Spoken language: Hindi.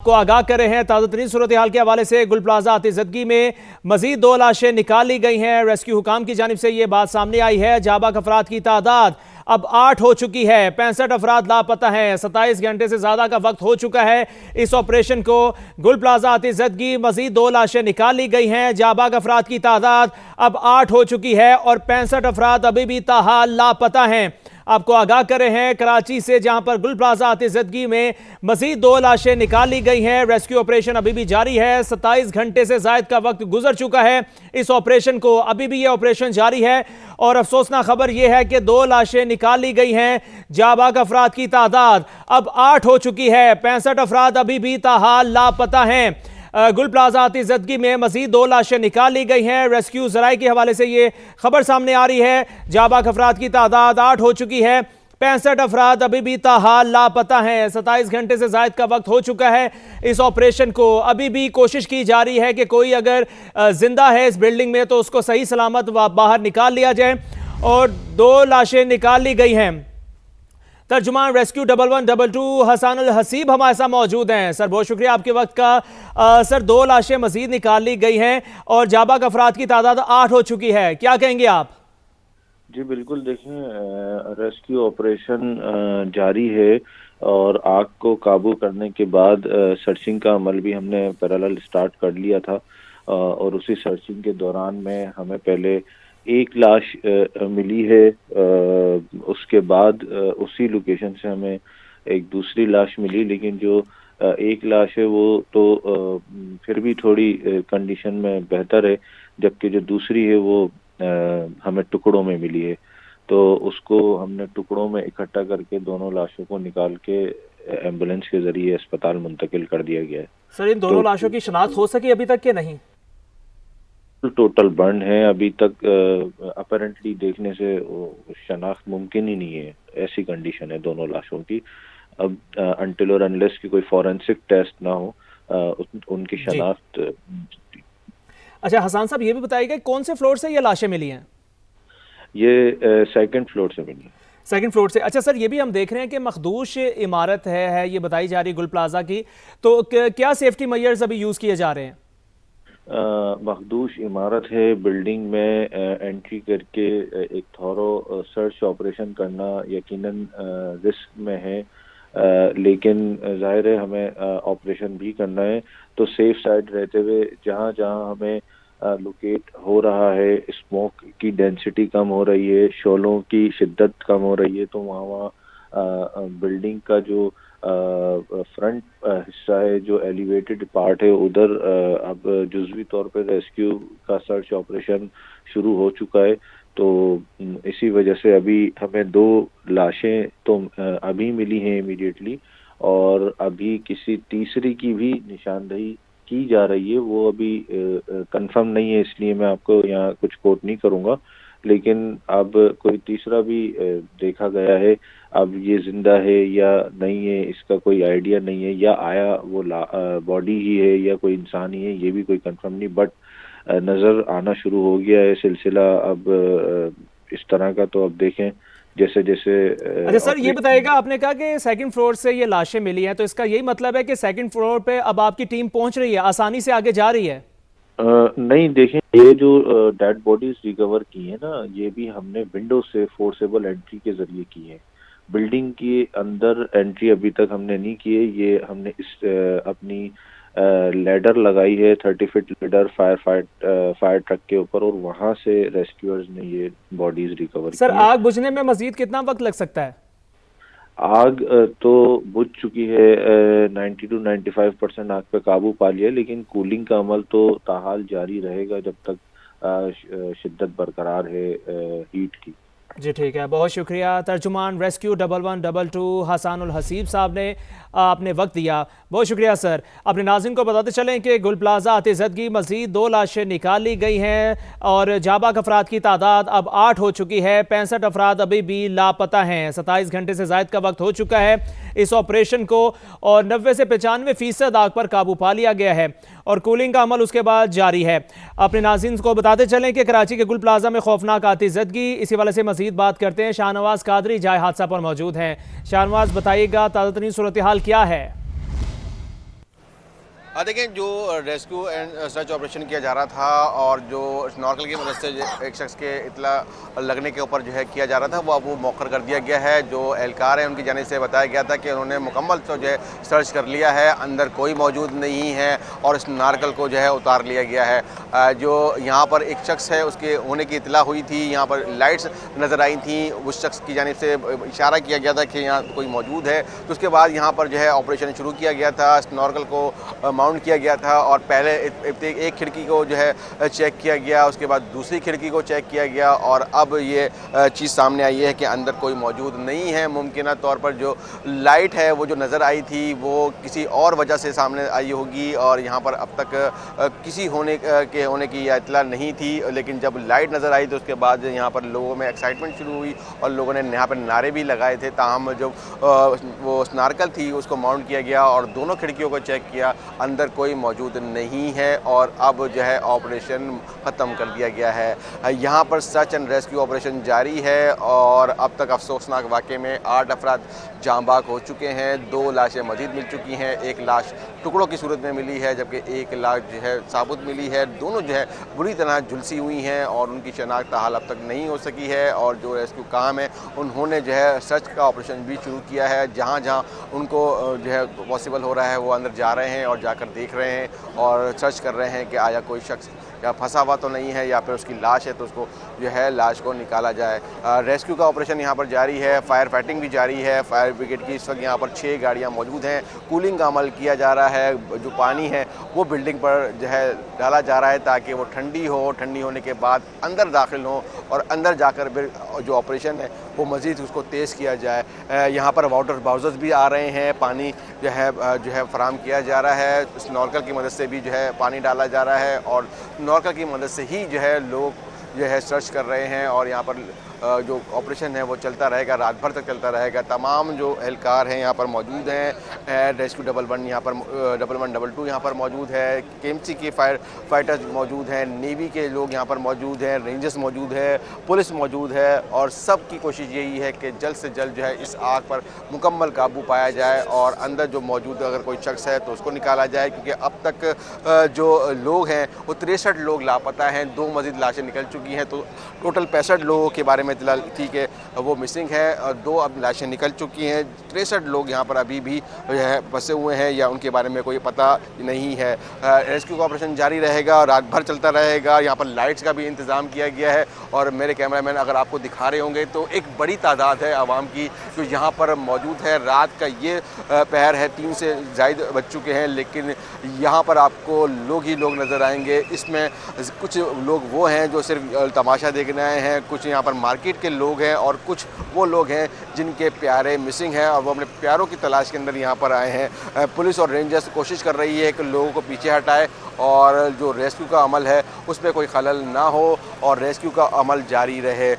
को आगाह कर रहे हैं ताज़ा तरीन सूरत हाल के हवाले से। गुल प्लाजा आतिशदगी में मजीद 2 लाशें निकाली गई हैं। रेस्क्यू हुकाम की जानिब से ये बात सामने आई है। जाबाक अफराद की तादाद अब 8 हो चुकी है। 65 अफराद लापता हैं। 27 घंटे से ज्यादा का वक्त हो चुका है इस ऑपरेशन को। गुल प्लाजा आतिशदगी मजीद 2 लाशें निकाली गई हैं। जाबाक अफराद की तादाद अब 8 हो चुकी है और 65 अफराद अभी भी ताहाल लापता हैं। आपको आगाह कर रहे हैं कराची से, जहां पर गुल प्लाजा आतिशदगी में मजीद 2 लाशें निकाली गई हैं। रेस्क्यू ऑपरेशन अभी भी जारी है। 27 घंटे से जायद का वक्त गुजर चुका है इस ऑपरेशन को, अभी भी यह ऑपरेशन जारी है। और अफसोसनाक खबर यह है कि 2 लाशें निकाली गई हैं। जाबाक अफराद की तादाद अब 8 हो चुकी है। 65 अफराद अभी भी ताहाल लापता हैं। गुल प्लाजा आतिशदगी में मजीद 2 लाशें निकाली गई हैं। रेस्क्यू जराए के हवाले से ये खबर सामने आ रही है। जाबाक अफराद की तादाद 8 हो चुकी है। 65 अफराद अभी भी ताहाल लापता हैं। 27 घंटे से जायद का वक्त हो चुका है इस ऑपरेशन को। अभी भी कोशिश की जा रही है कि कोई अगर जिंदा है इस बिल्डिंग में तो उसको सही सलामत बाहर निकाल लिया जाए। और 2 लाशें निकाल ली गई हैं। तर्जुमान रेस्क्यू 1122 हसानुल हसीब हमारे साथ मौजूद हैं। सर बहुत शुक्रिया आपके वक्त का। सर 2 लाशें मजीद निकाल ली गई हैं और जाबाक अफराद की तादाद 8 हो चुकी है, क्या कहेंगे आप? जी बिल्कुल, देखें रेस्क्यू ऑपरेशन जारी है और आग को काबू करने के बाद सर्चिंग का अमल भी हमने पैरेलल स्टार्ट कर लिया था। और उसी सर्चिंग के दौरान में हमें पहले एक लाश मिली है। उसके बाद उसी लोकेशन से हमें एक दूसरी लाश मिली, लेकिन जो एक लाश है वो तो फिर भी थोड़ी कंडीशन में बेहतर है, जबकि जो दूसरी है वो हमें टुकड़ों में मिली है। तो उसको हमने टुकड़ों में इकट्ठा करके दोनों लाशों को निकाल के एम्बुलेंस के जरिए अस्पताल मुंतकिल कर दिया गया है। सर इन दोनों लाशों की शनाख्त हो सकी अभी तक कि नहीं? टोटल बर्न है अभी तक। अपरेंटली देखने से शनाख्त मुमकिन ही नहीं है, ऐसी कंडीशन है दोनों लाशों की। अब अनटिल और अनलेस की कोई फॉरेंसिक टेस्ट ना हो उनकी शनाख्त। अच्छा हसन साहब ये भी बताइएगा कौन से फ्लोर से ये लाशें मिली हैं? ये सेकंड फ्लोर से मिली है। सेकंड फ्लोर से। अच्छा सर ये भी हम देख रहे हैं कि मखदूश इमारत है ये बताई जा रही गुल प्लाजा की, तो क्या सेफ्टी मेजर्स अभी यूज किए जा रहे हैं? मखदूश इमारत है। बिल्डिंग में एंट्री करके एक थॉरो सर्च ऑपरेशन करना यकीनन रिस्क में है, लेकिन जाहिर है हमें ऑपरेशन भी करना है। तो सेफ साइड रहते हुए जहाँ जहाँ हमें लोकेट हो रहा है, स्मोक की डेंसिटी कम हो रही है, शोलों की शिद्दत कम हो रही है, तो वहाँ बिल्डिंग का जो फ्रंट हिस्सा है, जो एलिवेटेड पार्ट है, उधर अब जुज़वी तौर पर रेस्क्यू का सर्च ऑपरेशन शुरू हो चुका है। तो इसी वजह से अभी हमें 2 लाशें तो अभी मिली हैं इमीडिएटली, और अभी किसी तीसरी की भी निशानदही की जा रही है। वो अभी कंफर्म नहीं है, इसलिए मैं आपको यहाँ कुछ कोट नहीं करूँगा, लेकिन अब कोई तीसरा भी देखा गया है। अब ये जिंदा है या नहीं है इसका कोई आइडिया नहीं है, या आया वो बॉडी ही है या कोई इंसान ही है, ये भी कोई कंफर्म नहीं, बट नज़र आना शुरू हो गया है सिलसिला अब इस तरह का। तो अब देखें जैसे जैसे। अच्छा सर ये बताइएगा, आपने कहा कि सेकंड फ्लोर से ये लाशें मिली हैं, तो इसका यही मतलब है कि सेकंड फ्लोर पे अब आपकी टीम पहुंच रही है, आसानी से आगे जा रही है? नहीं, देखें ये जो डेड बॉडीज रिकवर की है ना, ये भी हमने विंडो से फोर्सेबल एंट्री के जरिए की है। बिल्डिंग के अंदर एंट्री अभी तक हमने नहीं की है। ये हमने इस अपनी लैडर लगाई है, 30 फीट लैडर फायर ट्रक के ऊपर, और वहां से रेस्क्यूअर्स ने ये बॉडीज रिकवर की। सर आग बुझने में मजीद कितना वक्त लग सकता है? आग तो बुझ चुकी है। 90 to 95% आग पे काबू पा लिया, लेकिन कूलिंग का अमल तो ताहाल जारी रहेगा जब तक शिद्दत बरकरार है हीट की। जी ठीक है, बहुत शुक्रिया। तर्जुमान रेस्क्यू 1122 हसानुल हसीब साहब ने आपने वक्त दिया, बहुत शुक्रिया सर। अपने नाज़रीन को बताते चलें कि गुल प्लाजा आतिशदगी मजीद 2 लाशें निकाल ली गई हैं और जाबाक अफराद की तादाद अब 8 हो चुकी है। 65 अफराद अभी भी लापता हैं। 27 घंटे से ज़ायद का वक्त हो चुका है इस ऑपरेशन को और 90 से 95% आग पर काबू पा लिया गया है और कूलिंग का अमल उसके बाद जारी है। अपने नाज़रीन को बताते चलें कि कराची के गुल प्लाजा में खौफनाक आतिशदगी, इसी वाले से मजीद बात करते हैं। शाहनवाज कादरी जाए हादसा पर मौजूद हैं। शाहनवाज बताइएगा ताज़ा तरीन सूरत हाल क्या है? देखिए, जो रेस्क्यू एंड सर्च ऑपरेशन किया जा रहा था और जो स्नॉर्कल की मदद से एक शख्स के इतला लगने के ऊपर जो है किया जा रहा था, वो अब वो मौखर कर दिया गया है। जो एहलकार है उनकी जानिब से बताया गया था कि उन्होंने मुकम्मल तो जो है सर्च कर लिया है, अंदर कोई मौजूद नहीं है और इस नारकल को जो है उतार लिया गया है। जो यहाँ पर एक शख्स है उसके होने की इतला हुई थी, यहाँ पर लाइट्स नज़र आई थी, उस शख्स की जानिब से इशारा किया गया था कि यहाँ कोई मौजूद है। तो उसके बाद यहाँ पर जो है ऑपरेशन शुरू किया गया था, स्नॉर्कल को माउंट किया गया था और पहले एक खिड़की को जो है चेक किया गया, उसके बाद दूसरी खिड़की को चेक किया गया और अब ये चीज़ सामने आई है कि अंदर कोई मौजूद नहीं है। मुमकिन तौर पर जो लाइट है वो जो नज़र आई थी वो किसी और वजह से सामने आई होगी और यहाँ पर अब तक किसी होने की इतला नहीं थी। लेकिन जब लाइट नज़र आई तो उसके बाद यहाँ पर लोगों में एक्साइटमेंट शुरू हुई और लोगों ने यहाँ पर नारे भी लगाए थे। ताहम जो वो स्नारकल थी उसको माउंट किया गया और दोनों खिड़कियों को चेक किया, अंदर कोई मौजूद नहीं है और अब जो है ऑपरेशन ख़त्म कर दिया गया है। यहाँ पर सर्च एंड रेस्क्यू ऑपरेशन जारी है और अब तक अफसोसनाक वाक़े में 8 अफराद जाँ बाग हो चुके हैं। 2 लाशें मज़ीद मिल चुकी हैं, 1 लाश टुकड़ों की सूरत में मिली है जबकि 1 लाश जो है साबुत मिली है। दोनों जो है बुरी तरह झुलसी हुई हैं और उनकी शनाख्त हाल अब तक नहीं हो सकी है। और जो रेस्क्यू काम है उन्होंने जो है सर्च का ऑपरेशन भी शुरू किया है। जहाँ जहाँ उनको जो है पॉसिबल हो रहा है वो अंदर जा रहे हैं और जाकर देख रहे हैं और सर्च कर रहे हैं कि आया कोई शख्स या फंसा हुआ तो नहीं है या फिर उसकी लाश है तो उसको जो है लाश को निकाला जाए। रेस्क्यू का ऑपरेशन यहाँ पर जारी है, फायर फाइटिंग भी जारी है। फायर ब्रिगेड की इस वक्त यहाँ पर 6 गाड़ियाँ मौजूद हैं। कूलिंग का अमल किया जा रहा है, जो पानी है वो बिल्डिंग पर जो है डाला जा रहा है ताकि वो ठंडी हो, ठंडी होने के बाद अंदर दाखिल हो और अंदर जाकर फिर जो ऑपरेशन है वो मज़ीद उसको तेज़ किया जाए। यहाँ पर वाटर बाउजर्स भी आ रहे हैं, पानी जो है फराहम किया जा रहा है। स्नॉर्कल की मदद से भी जो है पानी डाला जा रहा है और स्नॉर्कल की मदद से ही जो है लोग जो है सर्च कर रहे हैं और यहाँ पर जो ऑपरेशन है वो चलता रहेगा, रात भर तक चलता रहेगा। तमाम जो एहलकार हैं यहाँ पर मौजूद हैं। रेस्क्यू 11 यहाँ पर 1122 यहाँ पर मौजूद है, केएमसी के फायर फाइटर्स मौजूद हैं, नेवी के लोग यहाँ पर मौजूद हैं, रेंजर्स मौजूद है, पुलिस मौजूद है और सब की कोशिश यही है कि जल्द से जल्द जो है इस आग पर मुकम्मल काबू पाया जाए और अंदर जो मौजूद अगर कोई शख्स है तो उसको निकाला जाए। क्योंकि अब तक जो लोग हैं वो 63 लोग लापता हैं, 2 मज़ीद लाशें निकल चुकी हैं। तो टोटल 65 लोगों के बारे में इतला थी कि वो मिसिंग है और 2 अब लाशें निकल चुकी हैं। 63 लोग यहाँ पर अभी भी जो है फंसे हुए हैं या उनके बारे में कोई पता नहीं है। रेस्क्यू का ऑपरेशन जारी रहेगा, रात भर चलता रहेगा। यहाँ पर लाइट्स का भी इंतज़ाम किया गया है और मेरे कैमरामैन अगर आपको दिखा रहे होंगे तो एक बड़ी तादाद है आवाम की जो यहाँ पर मौजूद है। रात का ये पहर है, 3 से ज़ायद बज चुके हैं लेकिन यहाँ पर आपको लोग ही लोग नज़र आएंगे। इसमें कुछ लोग वो हैं जो सिर्फ तमाशा देखने आए हैं, कुछ यहाँ पर मार्केट के लोग हैं और कुछ वो लोग हैं जिनके प्यारे मिसिंग हैं और वो अपने प्यारों की तलाश के अंदर यहाँ पर आए हैं। पुलिस और रेंजर्स कोशिश कर रही है कि लोगों को पीछे हटाए और जो रेस्क्यू का अमल है उसमें कोई खलल ना हो और रेस्क्यू का अमल जारी रहे।